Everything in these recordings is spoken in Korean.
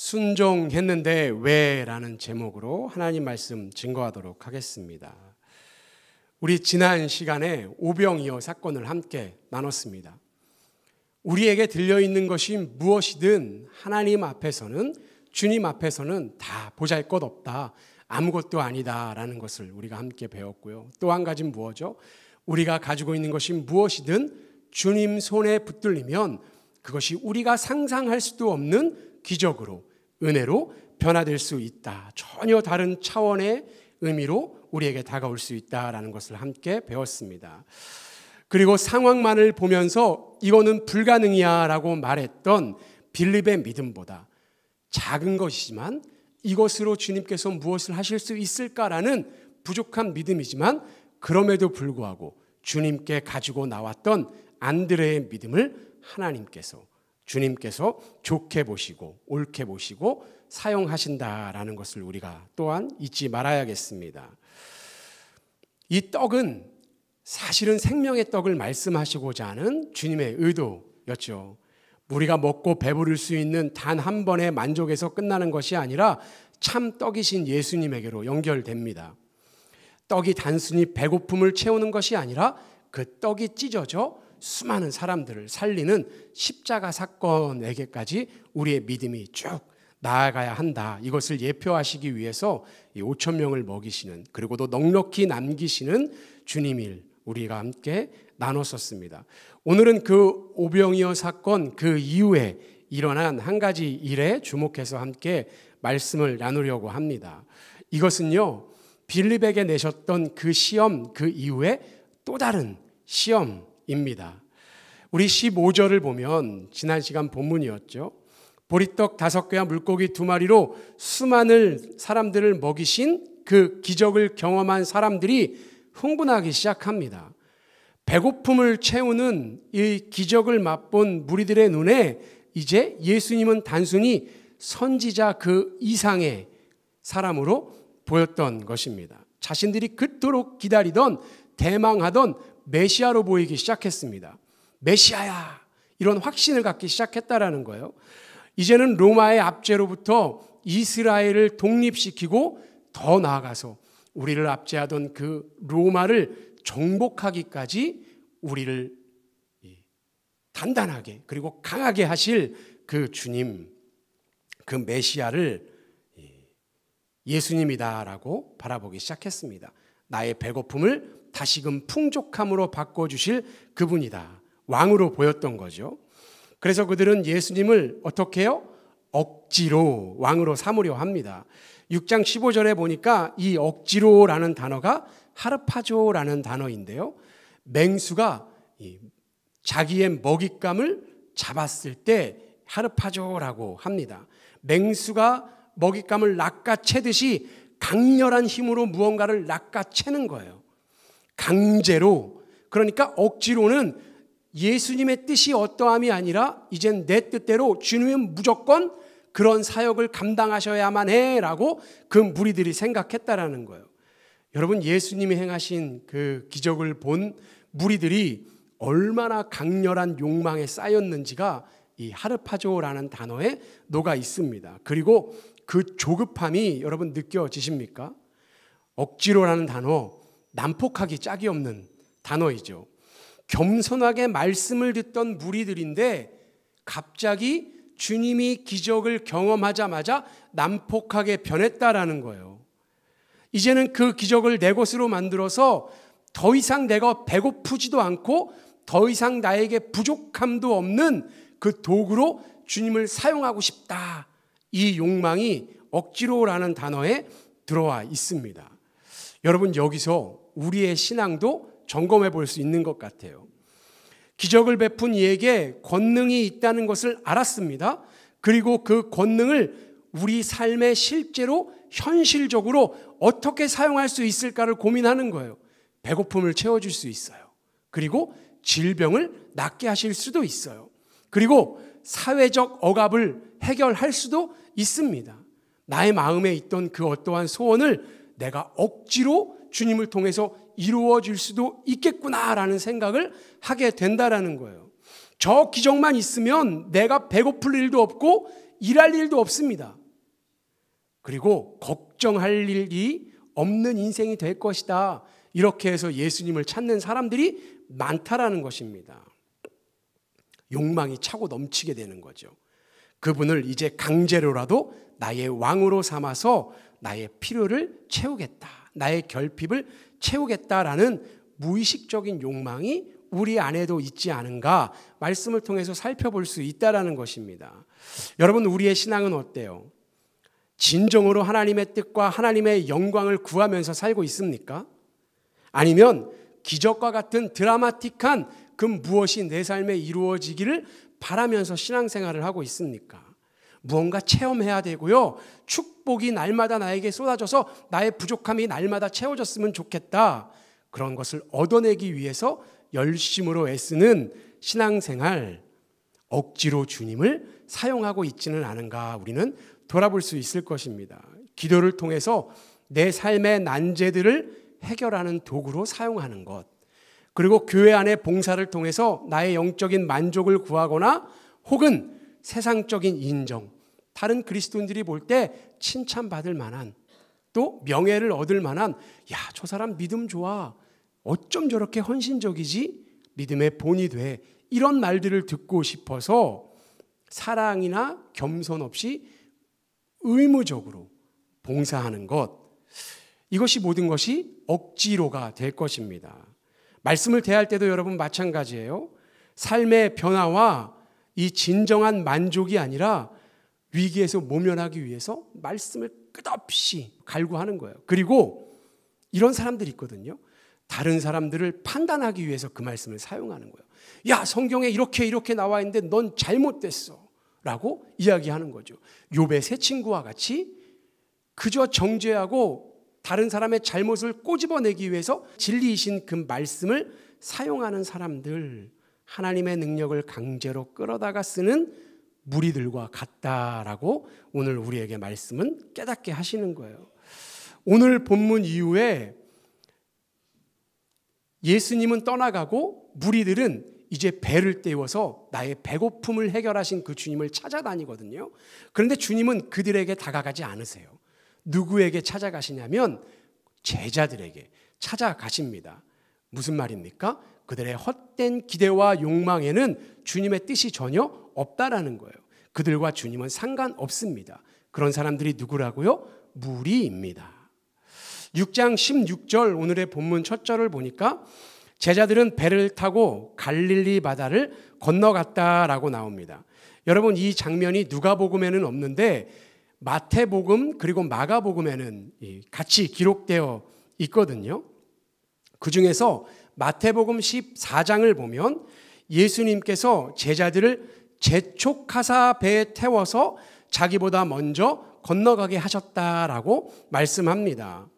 순종했는데 왜? 라는 제목으로 하나님 말씀 증거하도록 하겠습니다. 우리 지난 시간에 오병이어 사건을 함께 나눴습니다. 우리에게 들려있는 것이 무엇이든 하나님 앞에서는, 주님 앞에서는 다 보잘것없다, 아무것도 아니다 라는 것을 우리가 함께 배웠고요. 또 한 가지는 무엇이죠? 우리가 가지고 있는 것이 무엇이든 주님 손에 붙들리면 그것이 우리가 상상할 수도 없는 기적으로, 은혜로 변화될 수 있다. 전혀 다른 차원의 의미로 우리에게 다가올 수 있다라는 것을 함께 배웠습니다. 그리고 상황만을 보면서 이거는 불가능이야 라고 말했던 빌립의 믿음보다 작은 것이지만 이것으로 주님께서 무엇을 하실 수 있을까라는 부족한 믿음이지만 그럼에도 불구하고 주님께 가지고 나왔던 안드레의 믿음을 주님께서 좋게 보시고 옳게 보시고 사용하신다라는 것을 우리가 또한 잊지 말아야겠습니다. 이 떡은 사실은 생명의 떡을 말씀하시고자 하는 주님의 의도였죠. 우리가 먹고 배부를 수 있는 단 한 번의 만족에서 끝나는 것이 아니라 참 떡이신 예수님에게로 연결됩니다. 떡이 단순히 배고픔을 채우는 것이 아니라 그 떡이 찢어져 수많은 사람들을 살리는 십자가 사건에게까지 우리의 믿음이 쭉 나아가야 한다. 이것을 예표하시기 위해서 5천 명을 먹이시는, 그리고도 넉넉히 남기시는 주님을 우리가 함께 나눴었습니다. 오늘은 그 오병이어 사건 그 이후에 일어난 한 가지 일에 주목해서 함께 말씀을 나누려고 합니다. 이것은요, 빌립에게 내셨던 그 시험 그 이후에 또 다른 시험입니다. 우리 15절을 보면 지난 시간 본문이었죠. 보리떡 5개와 물고기 2마리로 수많은 사람들을 먹이신 그 기적을 경험한 사람들이 흥분하기 시작합니다. 배고픔을 채우는 이 기적을 맛본 무리들의 눈에 이제 예수님은 단순히 선지자 그 이상의 사람으로 보였던 것입니다. 자신들이 그토록 기다리던, 대망하던 메시아로 보이기 시작했습니다. 메시아야, 이런 확신을 갖기 시작했다라는 거예요. 이제는 로마의 압제로부터 이스라엘을 독립시키고 더 나아가서 우리를 압제하던 그 로마를 정복하기까지 우리를 단단하게 그리고 강하게 하실 그 주님, 그 메시아를 예수님이다라고 바라보기 시작했습니다. 나의 배고픔을 다시금 풍족함으로 바꿔주실 그분이다. 왕으로 보였던 거죠. 그래서 그들은 예수님을 어떻게 해요? 억지로 왕으로 삼으려 합니다. 6장 15절에 보니까 이 억지로라는 단어가 하르파조라는 단어인데요. 맹수가 자기의 먹잇감을 잡았을 때 하르파조라고 합니다. 맹수가 먹잇감을 낚아채듯이 강렬한 힘으로 무언가를 낚아채는 거예요. 강제로. 그러니까 억지로는 예수님의 뜻이 어떠함이 아니라 이젠 내 뜻대로 주님은 무조건 그런 사역을 감당하셔야만 해라고 그 무리들이 생각했다라는 거예요. 여러분, 예수님이 행하신 그 기적을 본 무리들이 얼마나 강렬한 욕망에 쌓였는지가 이 하르파조라는 단어에 녹아 있습니다. 그리고 그 조급함이 여러분 느껴지십니까? 억지로라는 단어, 난폭하기 짝이 없는 단어이죠. 겸손하게 말씀을 듣던 무리들인데 갑자기 주님이 기적을 경험하자마자 난폭하게 변했다라는 거예요. 이제는 그 기적을 내 것으로 만들어서 더 이상 내가 배고프지도 않고 더 이상 나에게 부족함도 없는 그 도구로 주님을 사용하고 싶다. 이 욕망이 억지로라는 단어에 들어와 있습니다. 여러분, 여기서 우리의 신앙도 점검해 볼 수 있는 것 같아요. 기적을 베푼 이에게 권능이 있다는 것을 알았습니다. 그리고 그 권능을 우리 삶에 실제로 현실적으로 어떻게 사용할 수 있을까를 고민하는 거예요. 배고픔을 채워줄 수 있어요. 그리고 질병을 낫게 하실 수도 있어요. 그리고 사회적 억압을 해결할 수도 있습니다. 나의 마음에 있던 그 어떠한 소원을 내가 억지로 주님을 통해서 이루어 줄 수도 있겠구나라는 생각을 하게 된다라는 거예요. 저 기적만 있으면 내가 배고플 일도 없고 일할 일도 없습니다. 그리고 걱정할 일이 없는 인생이 될 것이다. 이렇게 해서 예수님을 찾는 사람들이 많다라는 것입니다. 욕망이 차고 넘치게 되는 거죠. 그분을 이제 강제로라도 나의 왕으로 삼아서 나의 필요를 채우겠다. 나의 결핍을 채우겠다라는 무의식적인 욕망이 우리 안에도 있지 않은가 말씀을 통해서 살펴볼 수 있다라는 것입니다. 여러분, 우리의 신앙은 어때요? 진정으로 하나님의 뜻과 하나님의 영광을 구하면서 살고 있습니까? 아니면 기적과 같은 드라마틱한 그 무엇이 내 삶에 이루어지기를 바라면서 신앙생활을 하고 있습니까? 무언가 체험해야 되고요. 축복이 날마다 나에게 쏟아져서 나의 부족함이 날마다 채워졌으면 좋겠다. 그런 것을 얻어내기 위해서 열심으로 애쓰는 신앙생활, 억지로 주님을 사용하고 있지는 않은가 우리는 돌아볼 수 있을 것입니다. 기도를 통해서 내 삶의 난제들을 해결하는 도구로 사용하는 것, 그리고 교회 안의 봉사를 통해서 나의 영적인 만족을 구하거나 혹은 세상적인 인정, 다른 그리스도인들이 볼 때 칭찬받을 만한, 또 명예를 얻을 만한, 야, 저 사람 믿음 좋아, 어쩜 저렇게 헌신적이지, 믿음의 본이 돼, 이런 말들을 듣고 싶어서 사랑이나 겸손 없이 의무적으로 봉사하는 것, 이것이 모든 것이 억지로가 될 것입니다. 말씀을 대할 때도 여러분 마찬가지예요. 삶의 변화와 이 진정한 만족이 아니라 위기에서 모면하기 위해서 말씀을 끝없이 갈구하는 거예요. 그리고 이런 사람들이 있거든요. 다른 사람들을 판단하기 위해서 그 말씀을 사용하는 거예요. 야, 성경에 이렇게 나와 있는데 넌 잘못됐어 라고 이야기하는 거죠. 욥의 세 친구와 같이 그저 정죄하고 다른 사람의 잘못을 꼬집어내기 위해서 진리이신 그 말씀을 사용하는 사람들, 하나님의 능력을 강제로 끌어다가 쓰는 무리들과 같다라고 오늘 우리에게 말씀은 깨닫게 하시는 거예요. 오늘 본문 이후에 예수님은 떠나가고 무리들은 이제 배를 떼워서 나의 배고픔을 해결하신 그 주님을 찾아다니거든요. 그런데 주님은 그들에게 다가가지 않으세요. 누구에게 찾아가시냐면 제자들에게 찾아가십니다. 무슨 말입니까? 그들의 헛된 기대와 욕망에는 주님의 뜻이 전혀 없다라는 거예요. 그들과 주님은 상관없습니다. 그런 사람들이 누구라고요? 무리입니다. 6장 16절 오늘의 본문 첫 절을 보니까 제자들은 배를 타고 갈릴리 바다를 건너갔다라고 나옵니다. 여러분, 이 장면이 누가복음에는 없는데 마태복음 그리고 마가복음에는 같이 기록되어 있거든요. 그중에서 마태복음 14장을 보면 예수님께서 제자들을 재촉하사 배에 태워서 자기보다 먼저 건너가게 하셨다라고 말씀합니다.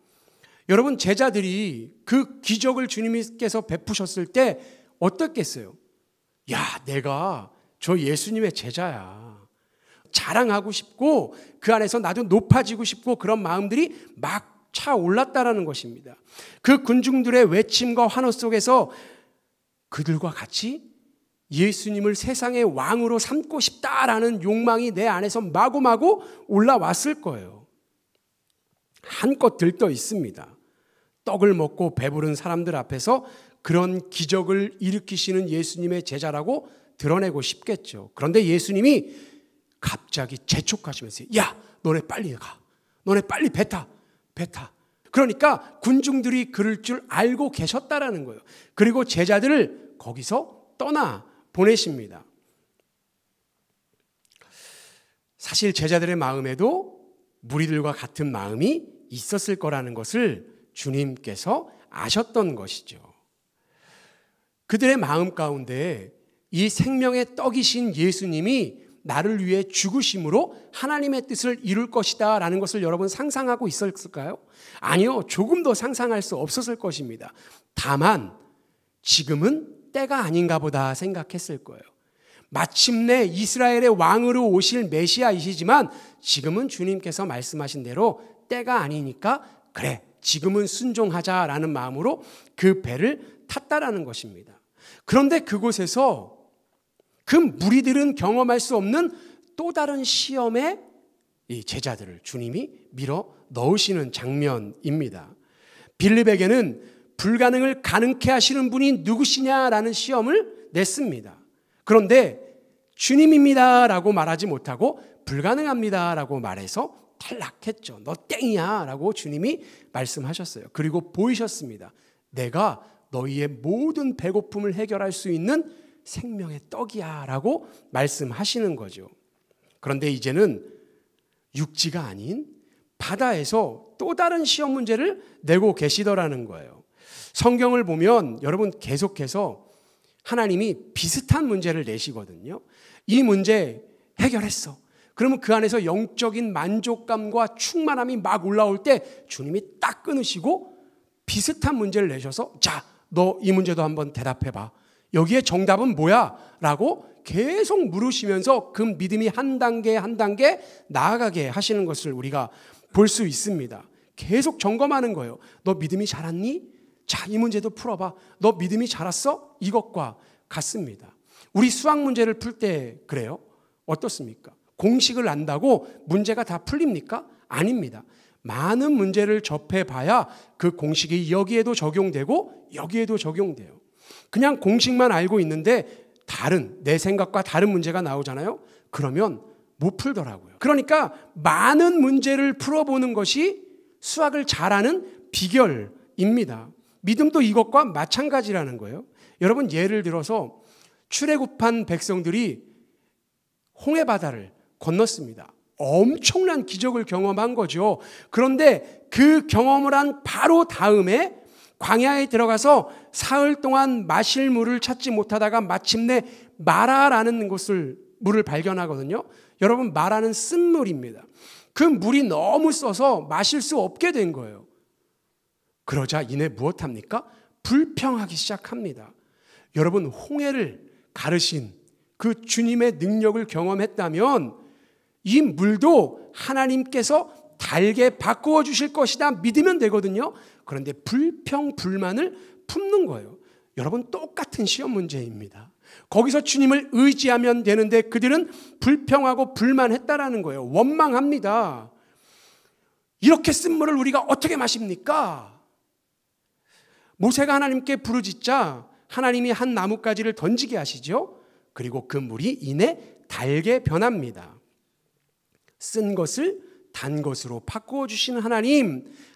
여러분, 제자들이 그 기적을 주님께서 베푸셨을 때 어떻겠어요? 야, 내가 저 예수님의 제자야. 자랑하고 싶고 그 안에서 나도 높아지고 싶고 그런 마음들이 막 차올랐다라는 것입니다. 그 군중들의 외침과 환호 속에서 그들과 같이 예수님을 세상의 왕으로 삼고 싶다라는 욕망이 내 안에서 마구마구 올라왔을 거예요. 한껏 들떠 있습니다. 떡을 먹고 배부른 사람들 앞에서 그런 기적을 일으키시는 예수님의 제자라고 드러내고 싶겠죠. 그런데 예수님이 갑자기 재촉하시면서 야, 너네 빨리 가. 너네 빨리 배 타. 그러니까 군중들이 그럴 줄 알고 계셨다라는 거예요. 그리고 제자들을 거기서 떠나 보내십니다. 사실 제자들의 마음에도 무리들과 같은 마음이 있었을 거라는 것을 주님께서 아셨던 것이죠. 그들의 마음 가운데 이 생명의 떡이신 예수님이 나를 위해 죽으심으로 하나님의 뜻을 이룰 것이다 라는 것을 여러분 상상하고 있었을까요? 아니요, 조금 더 상상할 수 없었을 것입니다. 다만 지금은 때가 아닌가 보다 생각했을 거예요. 마침내 이스라엘의 왕으로 오실 메시아이시지만 지금은 주님께서 말씀하신 대로 때가 아니니까 그래, 지금은 순종하자라는 마음으로 그 배를 탔다라는 것입니다. 그런데 그곳에서 그 무리들은 경험할 수 없는 또 다른 시험에 이 제자들을 주님이 밀어 넣으시는 장면입니다. 빌립에게는 불가능을 가능케 하시는 분이 누구시냐라는 시험을 냈습니다. 그런데 주님입니다라고 말하지 못하고 불가능합니다라고 말해서 탈락했죠. 너 땡이야 라고 주님이 말씀하셨어요. 그리고 보이셨습니다. 내가 너희의 모든 배고픔을 해결할 수 있는 생명의 떡이야 라고 말씀하시는 거죠. 그런데 이제는 육지가 아닌 바다에서 또 다른 시험 문제를 내고 계시더라는 거예요. 성경을 보면 여러분 계속해서 하나님이 비슷한 문제를 내시거든요. 이 문제 해결했어. 그러면 그 안에서 영적인 만족감과 충만함이 막 올라올 때 주님이 딱 끊으시고 비슷한 문제를 내셔서 자, 너 이 문제도 한번 대답해봐. 여기에 정답은 뭐야? 라고 계속 물으시면서 그 믿음이 한 단계 한 단계 나아가게 하시는 것을 우리가 볼 수 있습니다. 계속 점검하는 거예요. 너 믿음이 자랐니? 자, 이 문제도 풀어봐. 너 믿음이 자랐어? 이것과 같습니다. 우리 수학 문제를 풀 때 그래요? 어떻습니까? 공식을 안다고 문제가 다 풀립니까? 아닙니다. 많은 문제를 접해봐야 그 공식이 여기에도 적용되고 여기에도 적용돼요. 그냥 공식만 알고 있는데 다른 내 생각과 다른 문제가 나오잖아요. 그러면 못 풀더라고요. 그러니까 많은 문제를 풀어보는 것이 수학을 잘하는 비결입니다. 믿음도 이것과 마찬가지라는 거예요. 여러분 예를 들어서 출애굽한 백성들이 홍해바다를 건넜습니다. 엄청난 기적을 경험한 거죠. 그런데 그 경험을 한 바로 다음에 광야에 들어가서 사흘 동안 마실 물을 찾지 못하다가 마침내 마라라는 물을 발견하거든요. 여러분 마라는 쓴물입니다. 그 물이 너무 써서 마실 수 없게 된 거예요. 그러자 이내 무엇합니까? 불평하기 시작합니다. 여러분 홍해를 가르신 그 주님의 능력을 경험했다면 이 물도 하나님께서 달게 바꾸어 주실 것이다 믿으면 되거든요. 그런데 불평, 불만을 품는 거예요. 여러분 똑같은 시험 문제입니다. 거기서 주님을 의지하면 되는데 그들은 불평하고 불만했다라는 거예요. 원망합니다. 이렇게 쓴 물을 우리가 어떻게 마십니까? 모세가 하나님께 부르짖자 하나님이 한 나뭇가지를 던지게 하시죠. 그리고 그 물이 이내 달게 변합니다. 쓴 것을 단 것으로 바꾸어 주시는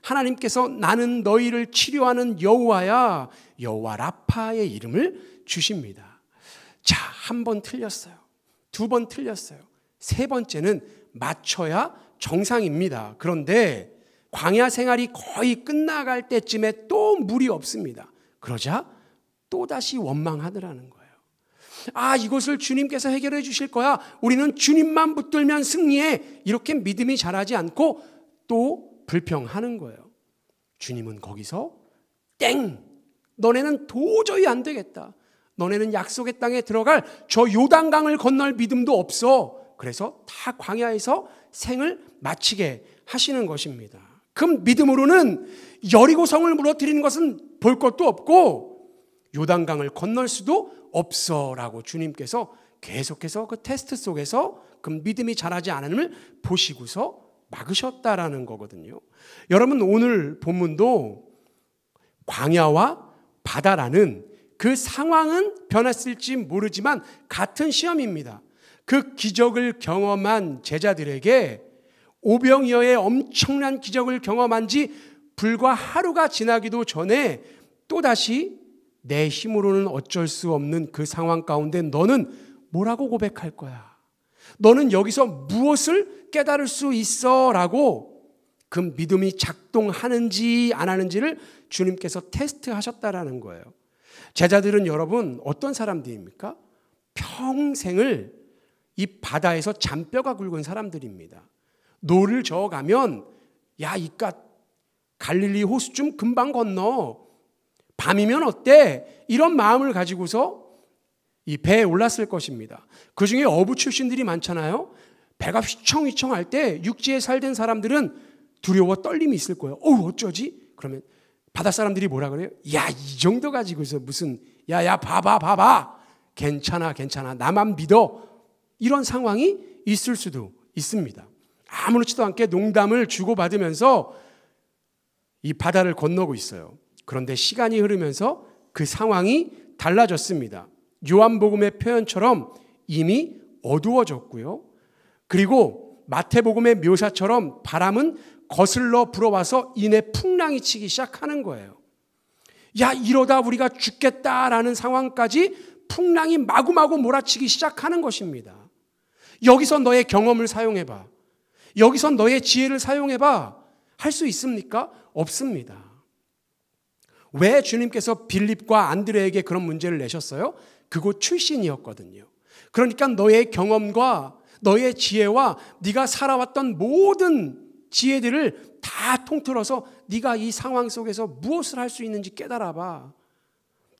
하나님께서 나는 너희를 치료하는 여호와야, 여호와 라파의 이름을 주십니다. 자, 한 번 틀렸어요. 두 번 틀렸어요. 세 번째는 맞춰야 정상입니다. 그런데 광야 생활이 거의 끝나갈 때쯤에 또 물이 없습니다. 그러자 또다시 원망하더라는 거예요. 아, 이것을 주님께서 해결해 주실 거야. 우리는 주님만 붙들면 승리해. 이렇게 믿음이 자라지 않고 또 불평하는 거예요. 주님은 거기서 땡! 너네는 도저히 안 되겠다. 너네는 약속의 땅에 들어갈 저 요단강을 건널 믿음도 없어. 그래서 다 광야에서 생을 마치게 하시는 것입니다. 그 믿음으로는 여리고성을 무너뜨리는 것은 볼 것도 없고 요단강을 건널 수도 없어라고 주님께서 계속해서 그 테스트 속에서 그 믿음이 자라지 않음을 보시고서 막으셨다라는 거거든요. 여러분 오늘 본문도 광야와 바다라는 그 상황은 변했을지 모르지만 같은 시험입니다. 그 기적을 경험한 제자들에게 오병이어의 엄청난 기적을 경험한 지 불과 하루가 지나기도 전에 또다시 내 힘으로는 어쩔 수 없는 그 상황 가운데 너는 뭐라고 고백할 거야? 너는 여기서 무엇을 깨달을 수 있어? 라고 그 믿음이 작동하는지 안 하는지를 주님께서 테스트하셨다라는 거예요. 제자들은 여러분 어떤 사람들입니까? 평생을 이 바다에서 잔뼈가 굵은 사람들입니다. 노를 저어가면 야 이깟 갈릴리 호수 좀 금방 건너. 밤이면 어때? 이런 마음을 가지고서 이 배에 올랐을 것입니다. 그중에 어부 출신들이 많잖아요. 배가 휘청휘청할 때 육지에 살던 사람들은 두려워 떨림이 있을 거예요. 어쩌지? 그러면 바다 사람들이 뭐라 그래요? 야, 이 정도 가지고서 무슨 야 봐봐 괜찮아 나만 믿어. 이런 상황이 있을 수도 있습니다. 아무렇지도 않게 농담을 주고받으면서 이 바다를 건너고 있어요. 그런데 시간이 흐르면서 그 상황이 달라졌습니다. 요한복음의 표현처럼 이미 어두워졌고요. 그리고 마태복음의 묘사처럼 바람은 거슬러 불어와서 이내 풍랑이 치기 시작하는 거예요. 야, 이러다 우리가 죽겠다라는 상황까지 풍랑이 마구마구 몰아치기 시작하는 것입니다. 여기서 너의 경험을 사용해봐. 여기서 너의 지혜를 사용해봐. 할 수 있습니까? 없습니다. 왜 주님께서 빌립과 안드레에게 그런 문제를 내셨어요? 그곳 출신이었거든요. 그러니까 너의 경험과 너의 지혜와 네가 살아왔던 모든 지혜들을 다 통틀어서 네가 이 상황 속에서 무엇을 할 수 있는지 깨달아봐.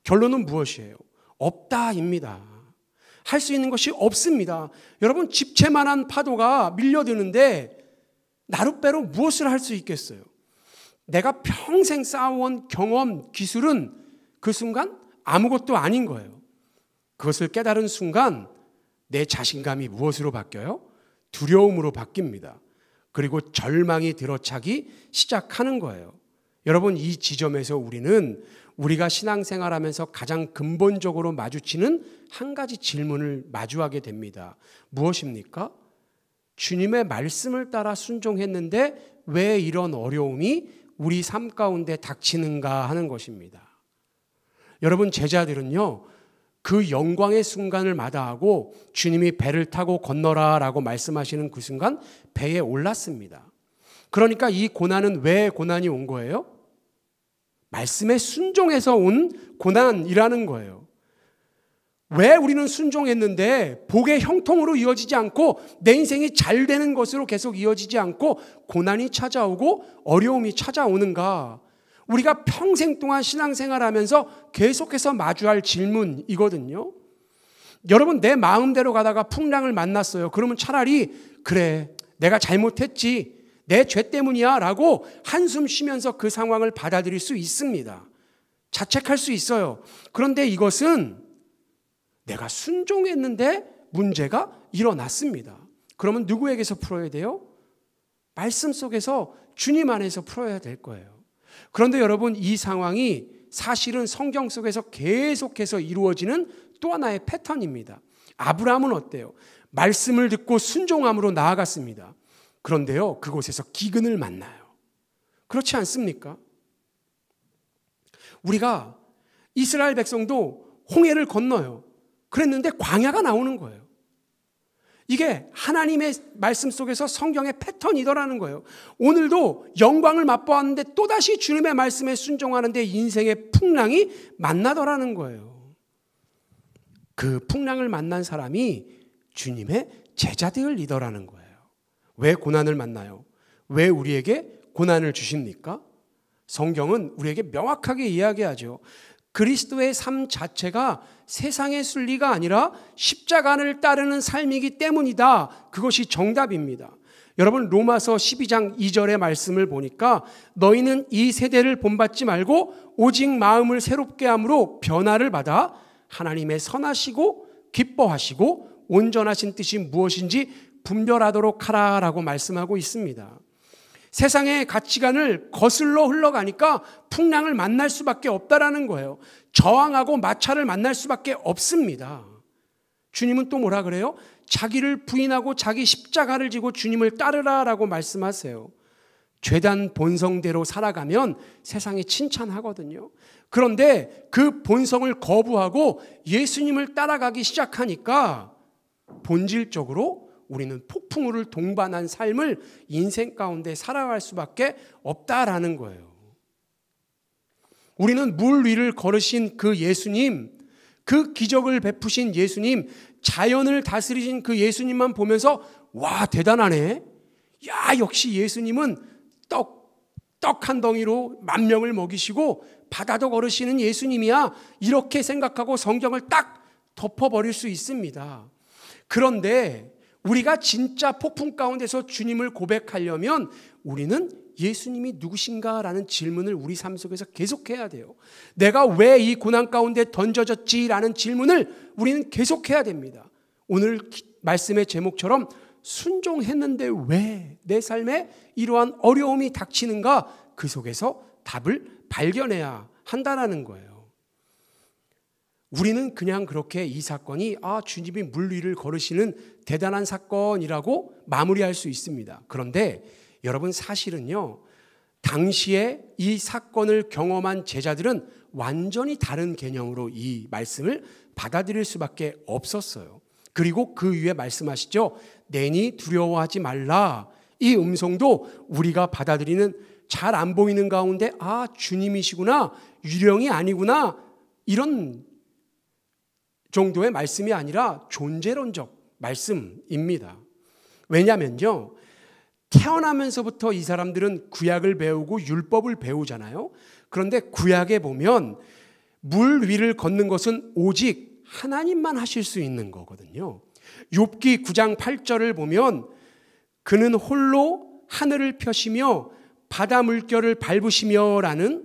결론은 무엇이에요? 없다입니다. 할 수 있는 것이 없습니다. 여러분, 집채만한 파도가 밀려드는데 나룻배로 무엇을 할 수 있겠어요? 내가 평생 쌓아온 경험, 기술은 그 순간 아무것도 아닌 거예요. 그것을 깨달은 순간 내 자신감이 무엇으로 바뀌어요? 두려움으로 바뀝니다. 그리고 절망이 들어차기 시작하는 거예요. 여러분, 이 지점에서 우리는 우리가 신앙생활하면서 가장 근본적으로 마주치는 한 가지 질문을 마주하게 됩니다. 무엇입니까? 주님의 말씀을 따라 순종했는데 왜 이런 어려움이 우리 삶 가운데 닥치는가 하는 것입니다. 여러분, 제자들은요, 그 영광의 순간을 마다하고 주님이 배를 타고 건너라 라고 말씀하시는 그 순간 배에 올랐습니다. 그러니까 이 고난은 왜 고난이 온 거예요? 말씀에 순종해서 온 고난이라는 거예요. 왜 우리는 순종했는데 복의 형통으로 이어지지 않고 내 인생이 잘 되는 것으로 계속 이어지지 않고 고난이 찾아오고 어려움이 찾아오는가? 우리가 평생 동안 신앙생활하면서 계속해서 마주할 질문이거든요. 여러분, 내 마음대로 가다가 풍랑을 만났어요. 그러면 차라리 그래, 내가 잘못했지, 내 죄 때문이야 라고 한숨 쉬면서 그 상황을 받아들일 수 있습니다. 자책할 수 있어요. 그런데 이것은 내가 순종했는데 문제가 일어났습니다. 그러면 누구에게서 풀어야 돼요? 말씀 속에서 주님 안에서 풀어야 될 거예요. 그런데 여러분, 이 상황이 사실은 성경 속에서 계속해서 이루어지는 또 하나의 패턴입니다. 아브라함은 어때요? 말씀을 듣고 순종함으로 나아갔습니다. 그런데요, 그곳에서 기근을 만나요. 그렇지 않습니까? 우리가 이스라엘 백성도 홍해를 건너요. 그랬는데 광야가 나오는 거예요. 이게 하나님의 말씀 속에서 성경의 패턴이더라는 거예요. 오늘도 영광을 맛보았는데 또다시 주님의 말씀에 순종하는데 인생의 풍랑이 만나더라는 거예요. 그 풍랑을 만난 사람이 주님의 제자들이더라는 거예요. 왜 고난을 만나요? 왜 우리에게 고난을 주십니까? 성경은 우리에게 명확하게 이야기하죠. 그리스도의 삶 자체가 세상의 순리가 아니라 십자가를 따르는 삶이기 때문이다. 그것이 정답입니다. 여러분, 로마서 12장 2절의 말씀을 보니까 너희는 이 세대를 본받지 말고 오직 마음을 새롭게 함으로 변화를 받아 하나님의 선하시고 기뻐하시고 온전하신 뜻이 무엇인지 분별하도록 하라라고 말씀하고 있습니다. 세상의 가치관을 거슬러 흘러가니까 풍랑을 만날 수밖에 없다라는 거예요. 저항하고 마찰을 만날 수밖에 없습니다. 주님은 또 뭐라 그래요? 자기를 부인하고 자기 십자가를 지고 주님을 따르라라고 말씀하세요. 죄단 본성대로 살아가면 세상이 칭찬하거든요. 그런데 그 본성을 거부하고 예수님을 따라가기 시작하니까 본질적으로 우리는 폭풍우를 동반한 삶을 인생 가운데 살아갈 수밖에 없다라는 거예요. 우리는 물 위를 걸으신 그 예수님, 그 기적을 베푸신 예수님, 자연을 다스리신 그 예수님만 보면서 와, 대단하네. 야, 역시 예수님은 떡 한 덩이로 10,000명을 먹이시고 바다도 걸으시는 예수님이야. 이렇게 생각하고 성경을 딱 덮어버릴 수 있습니다. 그런데 우리가 진짜 폭풍 가운데서 주님을 고백하려면 우리는 예수님이 누구신가라는 질문을 우리 삶 속에서 계속해야 돼요. 내가 왜 이 고난 가운데 던져졌지라는 질문을 우리는 계속해야 됩니다. 오늘 말씀의 제목처럼 순종했는데 왜 내 삶에 이러한 어려움이 닥치는가? 그 속에서 답을 발견해야 한다는 거예요. 우리는 그냥 그렇게 이 사건이 주님이 물 위를 걸으시는 대단한 사건이라고 마무리할 수 있습니다. 그런데 여러분, 사실은요, 당시에 이 사건을 경험한 제자들은 완전히 다른 개념으로 이 말씀을 받아들일 수밖에 없었어요. 그리고 그 위에 말씀하시죠. 내니 두려워하지 말라. 이 음성도 우리가 받아들이는, 잘 안 보이는 가운데 주님이시구나, 유령이 아니구나, 이런 정도의 말씀이 아니라 존재론적 말씀입니다. 왜냐면요, 태어나면서부터 이 사람들은 구약을 배우고 율법을 배우잖아요. 그런데 구약에 보면 물 위를 걷는 것은 오직 하나님만 하실 수 있는 거거든요. 욥기 9장 8절을 보면 그는 홀로 하늘을 펴시며 바다 물결을 밟으시며 라는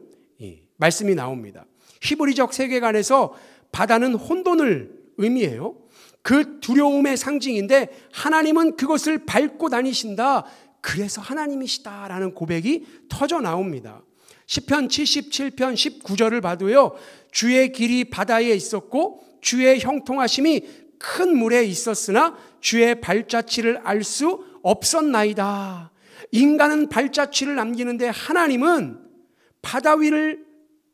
말씀이 나옵니다. 히브리적 세계관에서 바다는 혼돈을 의미해요. 그 두려움의 상징인데 하나님은 그것을 밟고 다니신다. 그래서 하나님이시다라는 고백이 터져 나옵니다. 시편 77편 19절을 봐도요, 주의 길이 바다에 있었고 주의 형통하심이 큰 물에 있었으나 주의 발자취를 알 수 없었나이다. 인간은 발자취를 남기는데 하나님은 바다 위를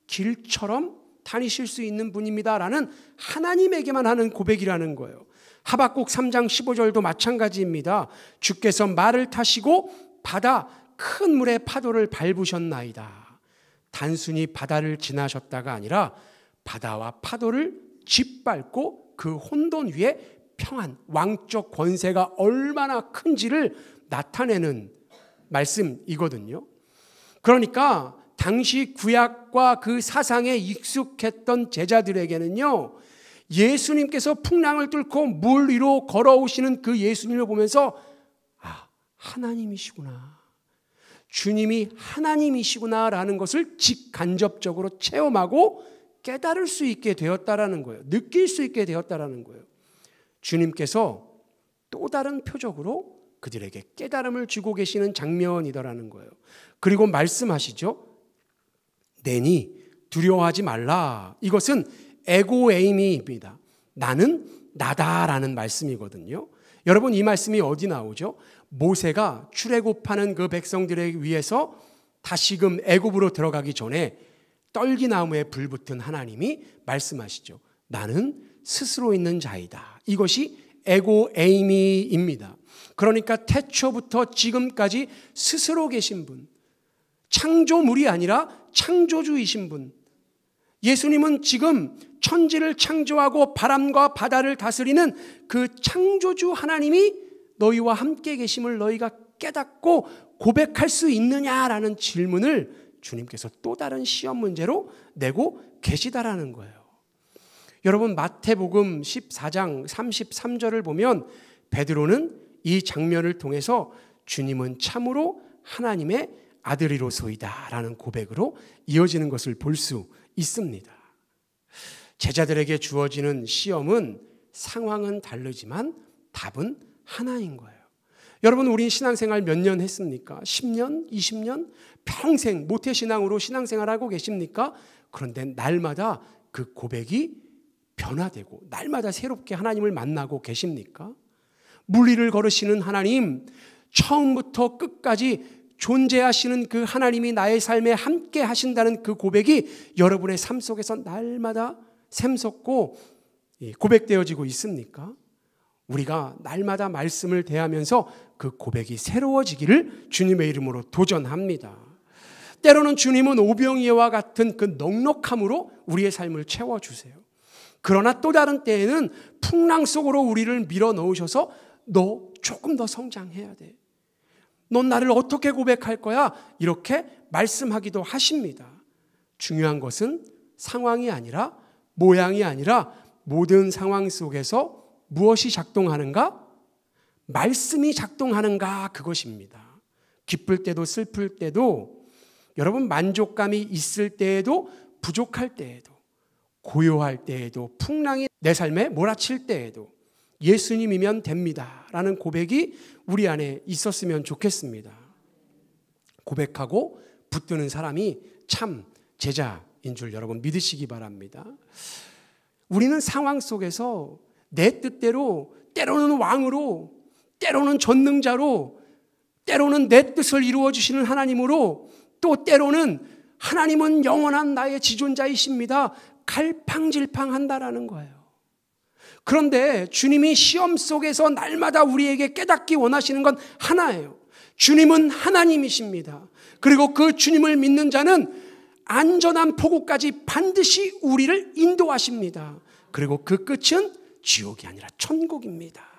길처럼 다니실 수 있는 분입니다라는 하나님에게만 하는 고백이라는 거예요. 하박국 3장 15절도 마찬가지입니다. 주께서 말을 타시고 바다 큰 물의 파도를 밟으셨나이다. 단순히 바다를 지나셨다가 아니라 바다와 파도를 짓밟고 그 혼돈 위에 평안, 왕적 권세가 얼마나 큰지를 나타내는 말씀이거든요. 그러니까 당시 구약과 그 사상에 익숙했던 제자들에게는요, 예수님께서 풍랑을 뚫고 물 위로 걸어오시는 그 예수님을 보면서 하나님이시구나, 주님이 하나님이시구나라는 것을 직간접적으로 체험하고 깨달을 수 있게 되었다라는 거예요. 느낄 수 있게 되었다라는 거예요. 주님께서 또 다른 표적으로 그들에게 깨달음을 주고 계시는 장면이더라는 거예요. 그리고 말씀하시죠. 내니 두려워하지 말라. 이것은 에고에이미입니다. 나는 나다라는 말씀이거든요. 여러분, 이 말씀이 어디 나오죠? 모세가 출애굽하는 그 백성들에 위해서 다시금 애굽으로 들어가기 전에 떨기나무에 불붙은 하나님이 말씀하시죠. 나는 스스로 있는 자이다. 이것이 에고에이미입니다. 그러니까 태초부터 지금까지 스스로 계신 분, 창조물이 아니라 창조주이신 분, 예수님은 지금 천지를 창조하고 바람과 바다를 다스리는 그 창조주 하나님이 너희와 함께 계심을 너희가 깨닫고 고백할 수 있느냐라는 질문을 주님께서 또 다른 시험 문제로 내고 계시다라는 거예요. 여러분, 마태복음 14장 33절을 보면 베드로는 이 장면을 통해서 주님은 참으로 하나님의 아들이로소이다라는 고백으로 이어지는 것을 볼 수 있습니다. 제자들에게 주어지는 시험은 상황은 다르지만 답은 하나인 거예요. 여러분, 우리 신앙생활 몇 년 했습니까? 10년? 20년? 평생 모태신앙으로 신앙생활하고 계십니까? 그런데 날마다 그 고백이 변화되고 날마다 새롭게 하나님을 만나고 계십니까? 물 위를 걸으시는 하나님, 처음부터 끝까지 존재하시는 그 하나님이 나의 삶에 함께 하신다는 그 고백이 여러분의 삶 속에서 날마다 샘솟고 고백되어지고 있습니까? 우리가 날마다 말씀을 대하면서 그 고백이 새로워지기를 주님의 이름으로 도전합니다. 때로는 주님은 오병이어와 같은 그 넉넉함으로 우리의 삶을 채워주세요. 그러나 또 다른 때에는 풍랑 속으로 우리를 밀어넣으셔서 너 조금 더 성장해야 돼. 넌 나를 어떻게 고백할 거야? 이렇게 말씀하기도 하십니다. 중요한 것은 상황이 아니라, 모양이 아니라 모든 상황 속에서 무엇이 작동하는가? 말씀이 작동하는가? 그것입니다. 기쁠 때도 슬플 때도, 여러분, 만족감이 있을 때에도 부족할 때에도, 고요할 때에도, 풍랑이 내 삶에 몰아칠 때에도 예수님이면 됩니다 라는 고백이 우리 안에 있었으면 좋겠습니다. 고백하고 붙드는 사람이 참 제자인 줄 여러분 믿으시기 바랍니다. 우리는 상황 속에서 내 뜻대로, 때로는 왕으로, 때로는 전능자로, 때로는 내 뜻을 이루어주시는 하나님으로, 또 때로는 하나님은 영원한 나의 지존자이십니다 갈팡질팡한다라는 거예요. 그런데 주님이 시험 속에서 날마다 우리에게 깨닫기 원하시는 건 하나예요. 주님은 하나님이십니다. 그리고 그 주님을 믿는 자는 안전한 포구까지 반드시 우리를 인도하십니다. 그리고 그 끝은 지옥이 아니라 천국입니다.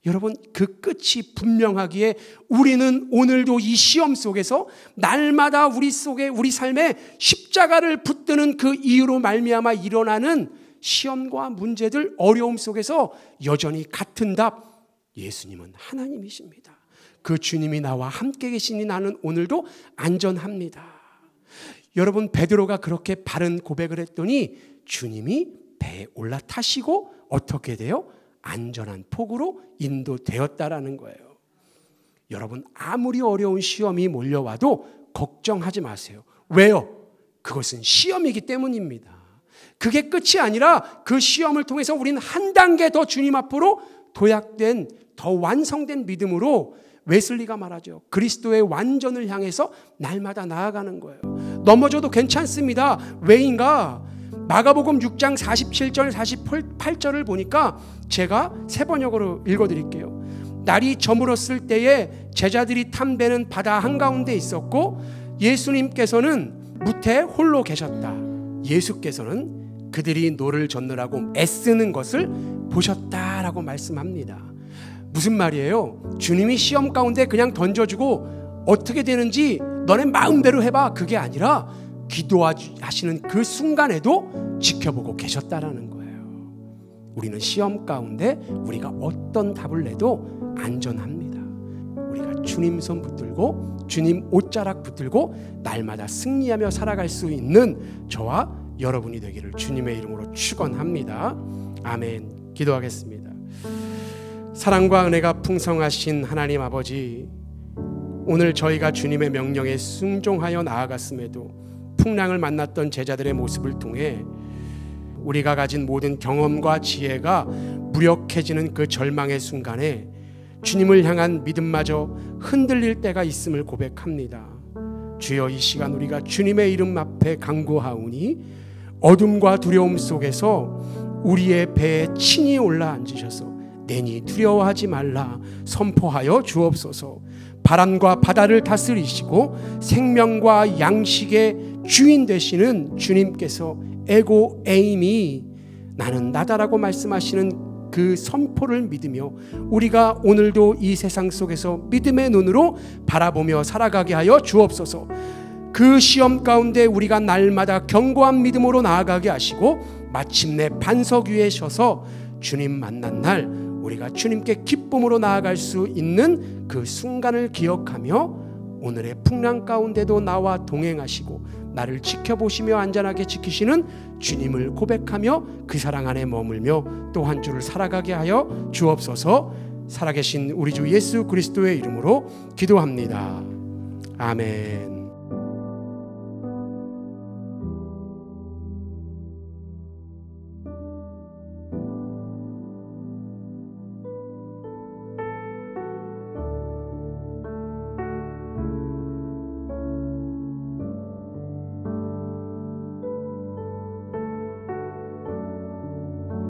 여러분, 그 끝이 분명하기에 우리는 오늘도 이 시험 속에서 날마다 우리 속에, 우리 삶에 십자가를 붙드는 그 이유로 말미암아 일어나는 시험과 문제들, 어려움 속에서 여전히 같은 답, 예수님은 하나님이십니다. 그 주님이 나와 함께 계시니 나는 오늘도 안전합니다. 여러분, 베드로가 그렇게 바른 고백을 했더니 주님이 배에 올라타시고 어떻게 돼요? 안전한 폭으로 인도되었다라는 거예요. 여러분, 아무리 어려운 시험이 몰려와도 걱정하지 마세요. 왜요? 그것은 시험이기 때문입니다. 그게 끝이 아니라 그 시험을 통해서 우리는 한 단계 더 주님 앞으로 도약된, 더 완성된 믿음으로, 웨슬리가 말하죠, 그리스도의 완전을 향해서 날마다 나아가는 거예요. 넘어져도 괜찮습니다. 왜인가? 마가복음 6장 47절 48절을 보니까 제가 세 번역으로 읽어드릴게요. 날이 저물었을 때에 제자들이 탄 배는 바다 한가운데 있었고 예수님께서는 무태 홀로 계셨다. 예수께서는 그들이 노를 젓느라고 애쓰는 것을 보셨다라고 말씀합니다. 무슨 말이에요? 주님이 시험 가운데 그냥 던져주고 어떻게 되는지 너네 마음대로 해봐, 그게 아니라 기도하시는 그 순간에도 지켜보고 계셨다라는 거예요. 우리는 시험 가운데 우리가 어떤 답을 내도 안전합니다. 우리가 주님 손 붙들고 주님 옷자락 붙들고 날마다 승리하며 살아갈 수 있는 저와 여러분이 되기를 주님의 이름으로 축원합니다. 아멘. 기도하겠습니다. 사랑과 은혜가 풍성하신 하나님 아버지, 오늘 저희가 주님의 명령에 순종하여 나아갔음에도 풍랑을 만났던 제자들의 모습을 통해 우리가 가진 모든 경험과 지혜가 무력해지는 그 절망의 순간에 주님을 향한 믿음마저 흔들릴 때가 있음을 고백합니다. 주여, 이 시간 우리가 주님의 이름 앞에 간구하오니 어둠과 두려움 속에서 우리의 배에 친히 올라앉으셔서 내니 두려워하지 말라 선포하여 주옵소서. 바람과 바다를 다스리시고 생명과 양식의 주인 되시는 주님께서 에고 에임이 나는 나다라고 말씀하시는 그 선포를 믿으며 우리가 오늘도 이 세상 속에서 믿음의 눈으로 바라보며 살아가게 하여 주옵소서. 그 시험 가운데 우리가 날마다 견고한 믿음으로 나아가게 하시고 마침내 반석 위에 서서 주님 만난 날 우리가 주님께 기쁨으로 나아갈 수 있는 그 순간을 기억하며 오늘의 풍랑 가운데도 나와 동행하시고 나를 지켜보시며 안전하게 지키시는 주님을 고백하며 그 사랑 안에 머물며 또 한 주를 살아가게 하여 주옵소서. 살아계신 우리 주 예수 그리스도의 이름으로 기도합니다. 아멘.